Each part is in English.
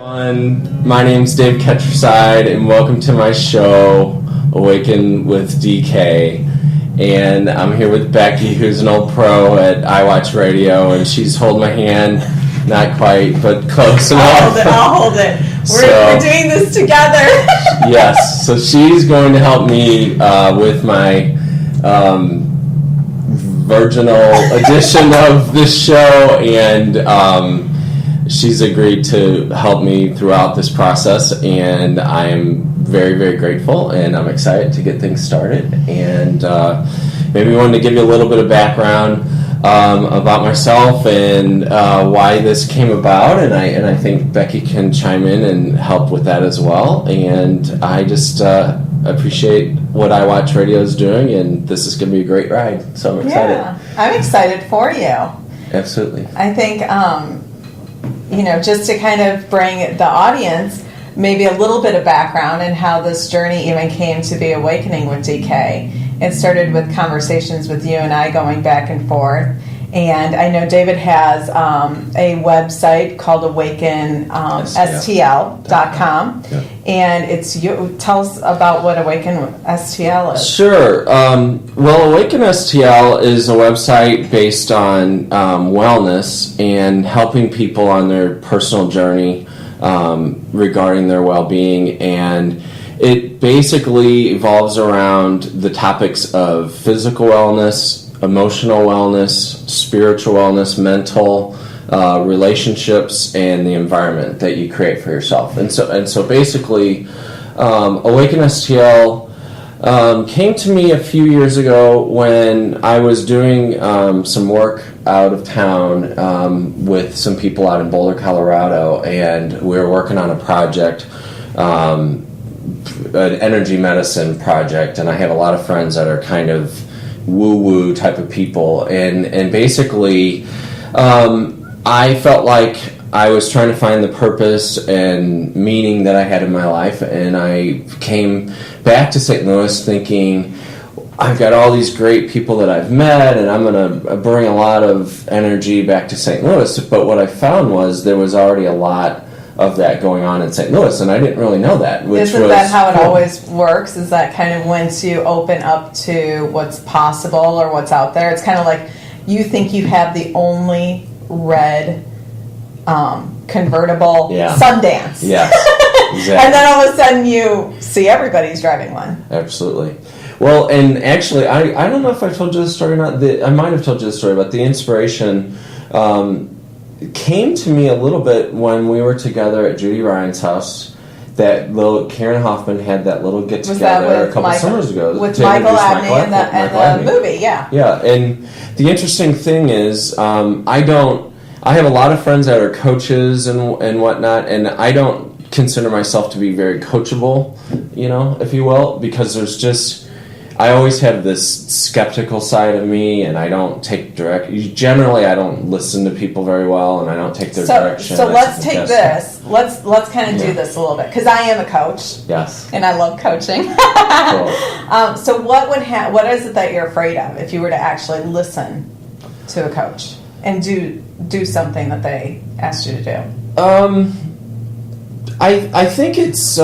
My name's Dave Ketcherside, and welcome to my show, Awaken with DK. And I'm here with Becky, who's an old pro at iWatch Radio, and she's holding my hand, not quite, but close enough. I'll hold it. We're doing this together. Yes, so she's going to help me with my virginal edition of this show, and she's agreed to help me throughout this process, and I'm very, very grateful, and I'm excited to get things started. And maybe I wanted to give you a little bit of background about myself and why this came about, and I think Becky can chime in and help with that as well. And I just appreciate what iWatch Radio is doing, and this is going to be a great ride, so I'm excited. Yeah, I'm excited for you. Absolutely. I think just to kind of bring the audience maybe a little bit of background and how this journey even came to be Awakening with DK. It started with conversations with you and I going back and forth. And I know David has a website called Awaken STL.com. Yeah. And it's you. Tell us about what Awaken STL is. Sure. Well, Awaken STL is a website based on wellness and helping people on their personal journey regarding their well-being. And it basically evolves around the topics of physical wellness, emotional wellness, spiritual wellness, mental relationships, and the environment that you create for yourself. And so basically, Awaken STL came to me a few years ago when I was doing some work out of town with some people out in Boulder, Colorado, and we were working on a project, an energy medicine project, and I have a lot of friends that are kind of woo-woo type of people, and basically I felt like I was trying to find the purpose and meaning that I had in my life, and I came back to St. Louis thinking, I've got all these great people that I've met, and I'm going to bring a lot of energy back to St. Louis. But what I found was there was already a lot of that going on in St. Louis, and I didn't really know that. Isn't that how it always works? Is that kind of once you open up to what's possible or what's out there, it's kind of like you think you have the only red convertible Sundance. Yes, exactly. And then all of a sudden you see everybody's driving one. Absolutely. Well, and actually, I don't know if I told you this story or not. I might have told you the story, but the inspiration came to me a little bit when we were together at Judy Ryan's house. That little Karen Hoffman had that little get together a couple summers ago with Michael Abney and the movie. Yeah. And the interesting thing is, I have a lot of friends that are coaches and whatnot, and I don't consider myself to be very coachable, if you will, because I always have this skeptical side of me, and I don't take generally I don't listen to people very well, and I don't take their direction. So let's take this. Let's kind of do this a little bit, because I am a coach. Yes. And I love coaching. Cool. So what is it that you're afraid of if you were to actually listen to a coach and do something that they asked you to do? I think it's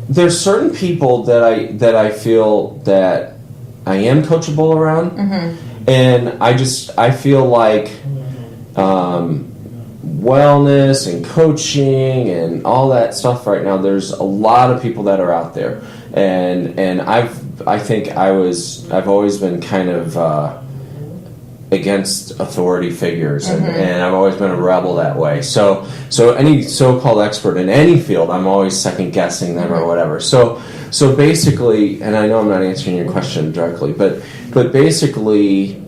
there's certain people that I feel that I am coachable around, and I feel like wellness and coaching and all that stuff right now. There's a lot of people that are out there, and I've always been kind of against authority figures, and I've always been a rebel that way. So any so-called expert in any field, I'm always second-guessing them or whatever. So basically, and I know I'm not answering your question directly, but basically,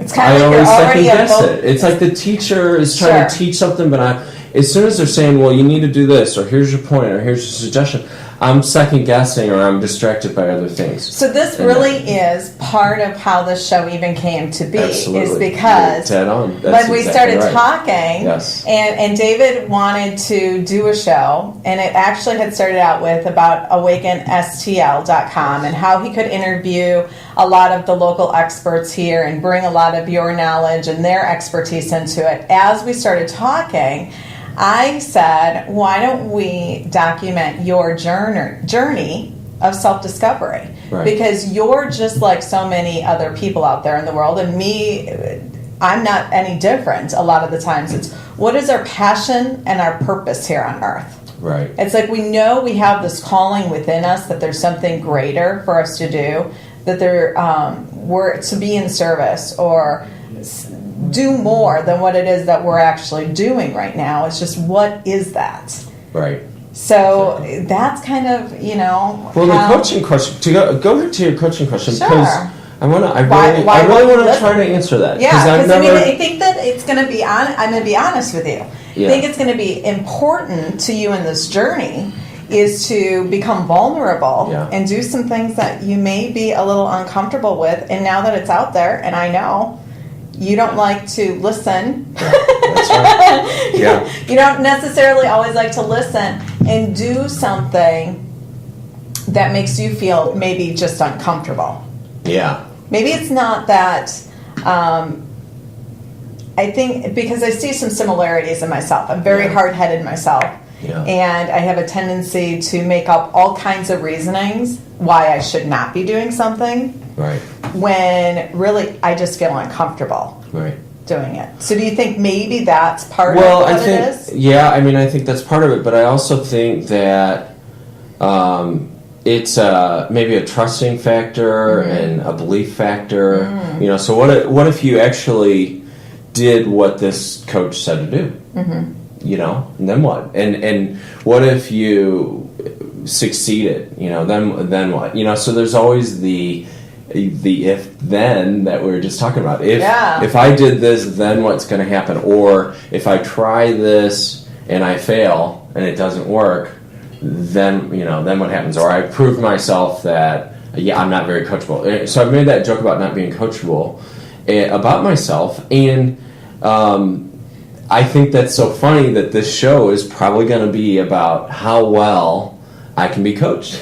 it's kind of I like always second-guess it. It's like the teacher is trying to teach something, but as soon as they're saying, well, you need to do this, or here's your point, or here's your suggestion, I'm second-guessing, or I'm distracted by other things. So this really is part of how this show even came to be. Absolutely. Is because when we started talking, and David wanted to do a show, and it actually had started out with about AwakenSTL.com and how he could interview a lot of the local experts here and bring a lot of your knowledge and their expertise into it. As we started talking, I said, why don't we document your journey of self-discovery? Right. Because you're just like so many other people out there in the world, and me, I'm not any different a lot of the times. It's what is our passion and our purpose here on earth? Right. It's like we know we have this calling within us, that there's something greater for us to do, that we're to be in service or do more than what it is that we're actually doing right now. It's just, what is that? Right. So that's kind of, Well, the coaching question, to go back to your coaching question, Sure. because I really want to try to answer that. Yeah, because I think that it's going to be I'm going to be honest with you. Yeah. I think it's going to be important to you in this journey is to become vulnerable and do some things that you may be a little uncomfortable with. And now that it's out there, and I know you don't like to listen. Yeah, that's right. Yeah. You don't necessarily always like to listen and do something that makes you feel maybe just uncomfortable. Yeah. Maybe it's not that. I think because I see some similarities in myself. I'm very hard-headed myself. Yeah. And I have a tendency to make up all kinds of reasonings why I should not be doing something. Right. When really I just feel uncomfortable doing it. So do you think maybe that's part of what it is? Yeah, I think that's part of it, but I also think that it's maybe a trusting factor and a belief factor. Mm. So what if you actually did what this coach said to do? Mm-hmm. And then what? And what if you succeeded? Then what? So there's always the if then that we were just talking about. If I did this, then what's going to happen? Or if I try this and I fail and it doesn't work, then what happens? Or I prove myself that I'm not very coachable. So I've made that joke about not being coachable about myself, and I think that's so funny that this show is probably going to be about how well I can be coached.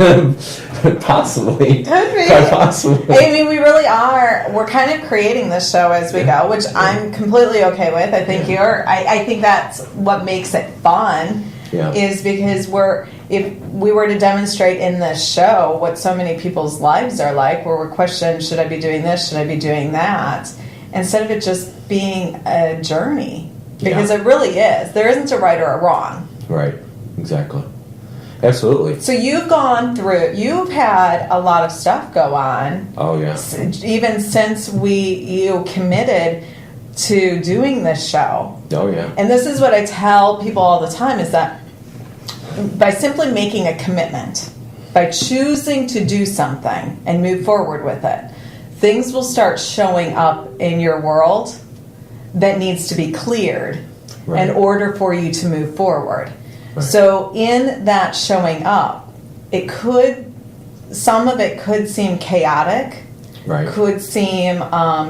Possibly. Could be. Quite possibly. We really are. We're kind of creating this show as we go, which I'm completely okay with. I think I think that's what makes it fun. Yeah. Is because if we were to demonstrate in this show what so many people's lives are like, where we're questioning, should I be doing this? Should I be doing that? Instead of it just being a journey. Because it really is. There isn't a right or a wrong. Right. Exactly. Absolutely. So you've had a lot of stuff go on. Oh, yeah. Even since you committed to doing this show. Oh, yeah. And this is what I tell people all the time, is that by simply making a commitment, by choosing to do something and move forward with it, things will start showing up in your world that needs to be cleared in order for you to move forward. Right. So in that showing up, some of it could seem chaotic, could seem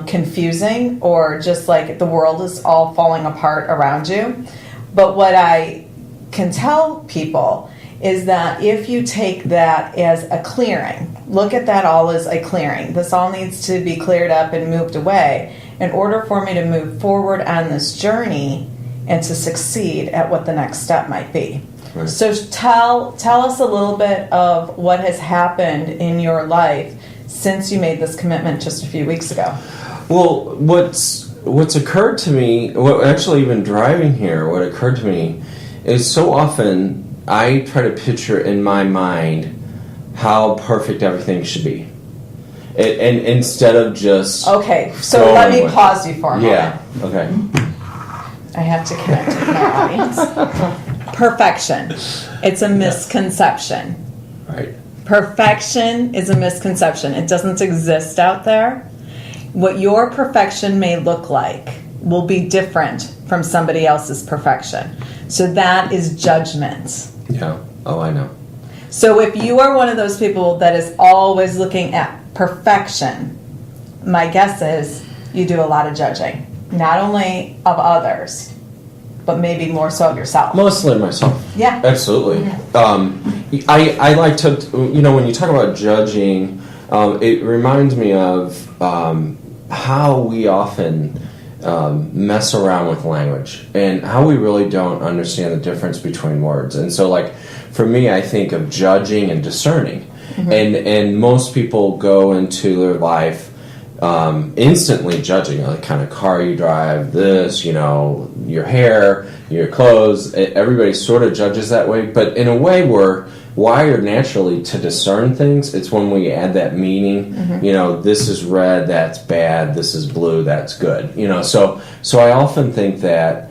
confusing, or just like the world is all falling apart around you. But what I can tell people is that if you take that as a clearing, look at that all as a clearing. This all needs to be cleared up and moved away in order for me to move forward on this journey and to succeed at what the next step might be. Right. So tell us a little bit of what has happened in your life since you made this commitment just a few weeks ago. Well, what's occurred to me, what actually even driving here, what occurred to me is so often I try to picture in my mind how perfect everything should be. And instead of just... Okay, so let me pause you for a moment. Yeah, okay. I have to connect with my audience. Perfection. It's a misconception. Right. Perfection is a misconception. It doesn't exist out there. What your perfection may look like will be different from somebody else's perfection. So that is judgment. Yeah. Oh, I know. So if you are one of those people that is always looking at perfection, my guess is you do a lot of judging. Not only of others, but maybe more so of yourself. Mostly myself. Yeah. Absolutely. Mm-hmm. I like to, when you talk about judging, it reminds me of how we often mess around with language and how we really don't understand the difference between words. And so, like, for me, I think of judging and discerning. And most people go into their life instantly judging, like, kind of car you drive, this, your hair, your clothes. Everybody sort of judges that way, but in a way we're wired naturally to discern things. It's when we add that meaning. This is red, that's bad. This is blue, that's good. So I often think that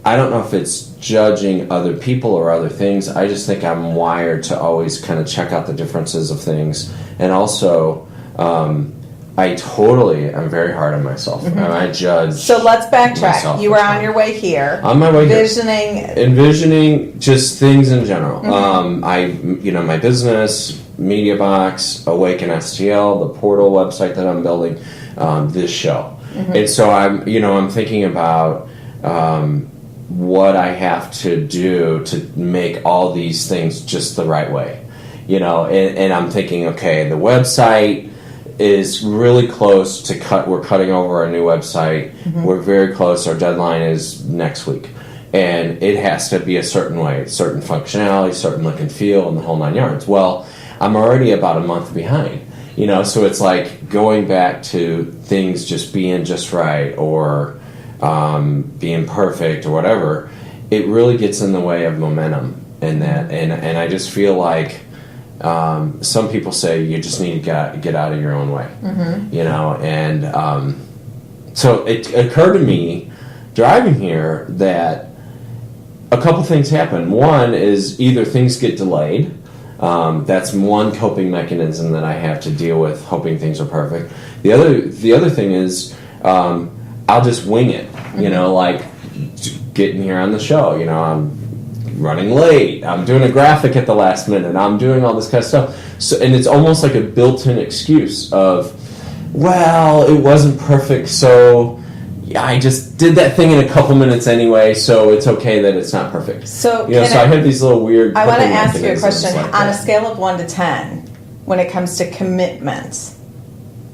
I don't know if it's judging other people or other things. I just think I'm wired to always kind of check out the differences of things. And also, I'm very hard on myself. And I judge. So let's backtrack. You were on your way here. On my way here. Envisioning just things in general. My business, Media Box, Awaken STL, the portal website that I'm building, this show. And so I'm thinking about what I have to do to make all these things just the right way, and I'm thinking, okay, the website is really close to we're cutting over our new website. We're very close. Our deadline is next week, and it has to be a certain way, certain functionality, certain look and feel, and the whole 9 yards. Well, I'm already about a month behind, so it's like going back to things just being just right, or being perfect or whatever. It really gets in the way of momentum in that, and I just feel like some people say you just need to get out of your own way, and so it occurred to me driving here that a couple things happen. One is either things get delayed. That's one coping mechanism that I have to deal with, hoping things are perfect. The other thing is I'll just wing it, like getting here on the show. I'm running late. I'm doing a graphic at the last minute. I'm doing all this kind of stuff. So, and it's almost like a built-in excuse of, well, it wasn't perfect, so I just did that thing in a couple minutes anyway, so it's okay that it's not perfect. So, so I have these little weird. I want to ask you a question. On a scale of 1 to 10, when it comes to commitment,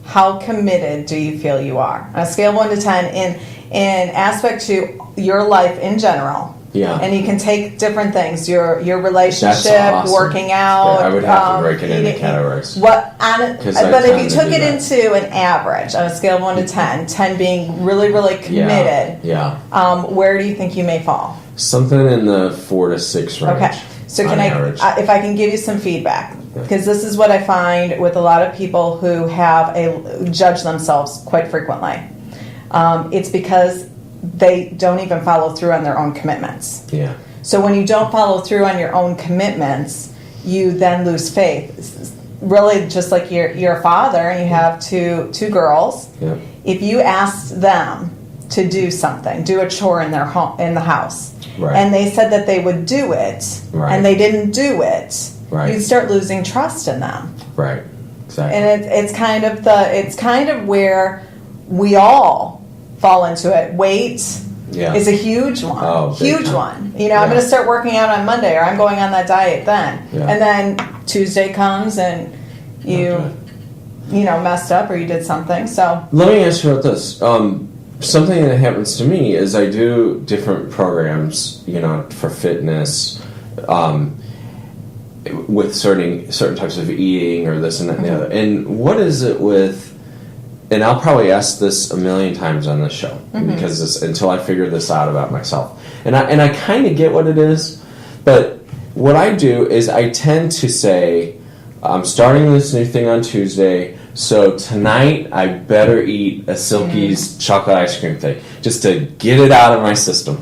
how committed do you feel you are? On a scale of 1 to 10, in aspect to your life in general. Yeah. And you can take different things, your relationship, awesome. Working out. Yeah, I would have to break it into categories. But if you took it into an average, on a scale of 1 to 10, 10 being really, really committed, where do you think you may fall? Something in the 4 to 6 range. Okay. So if I can give you some feedback, because this is what I find with a lot of people who judge themselves quite frequently. It's because they don't even follow through on their own commitments. Yeah. So when you don't follow through on your own commitments, you then lose faith. Really, just like you're a father and you have two girls. Yeah. If you asked them to do something, do a chore in their home, in the house, right, and they said that they would do it, right, and they didn't do it, right, you'd start losing trust in them. Right. Exactly. And it's kind of where we all fall into it. Weight is a huge one. Oh, huge one. I'm going to start working out on Monday, or I'm going on that diet then. Yeah. And then Tuesday comes and you messed up or you did something. So let me ask you about this. Something that happens to me is I do different programs, for fitness, with certain types of eating or this and that and the other. And what is it with? And I'll probably ask this a million times on this show, because until I figure this out about myself, and I kind of get what it is, but what I do is I tend to say, I'm starting this new thing on Tuesday, so tonight I better eat a Silky's chocolate ice cream thing just to get it out of my system.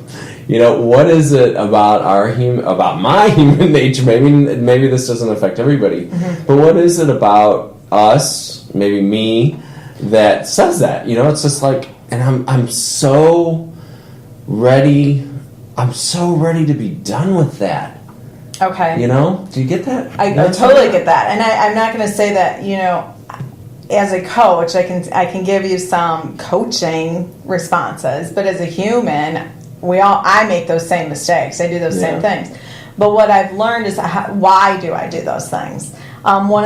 What is it about about my human nature? Maybe this doesn't affect everybody, but what is it about us, maybe me, that says that? It's just like, and I'm so ready. I'm so ready to be done with that. Okay. Do you get that? I totally get that, and I'm not going to say that. As a coach, I can give you some coaching responses, but as a human, I make those same mistakes. I do those same things. But what I've learned is why do I do those things? One of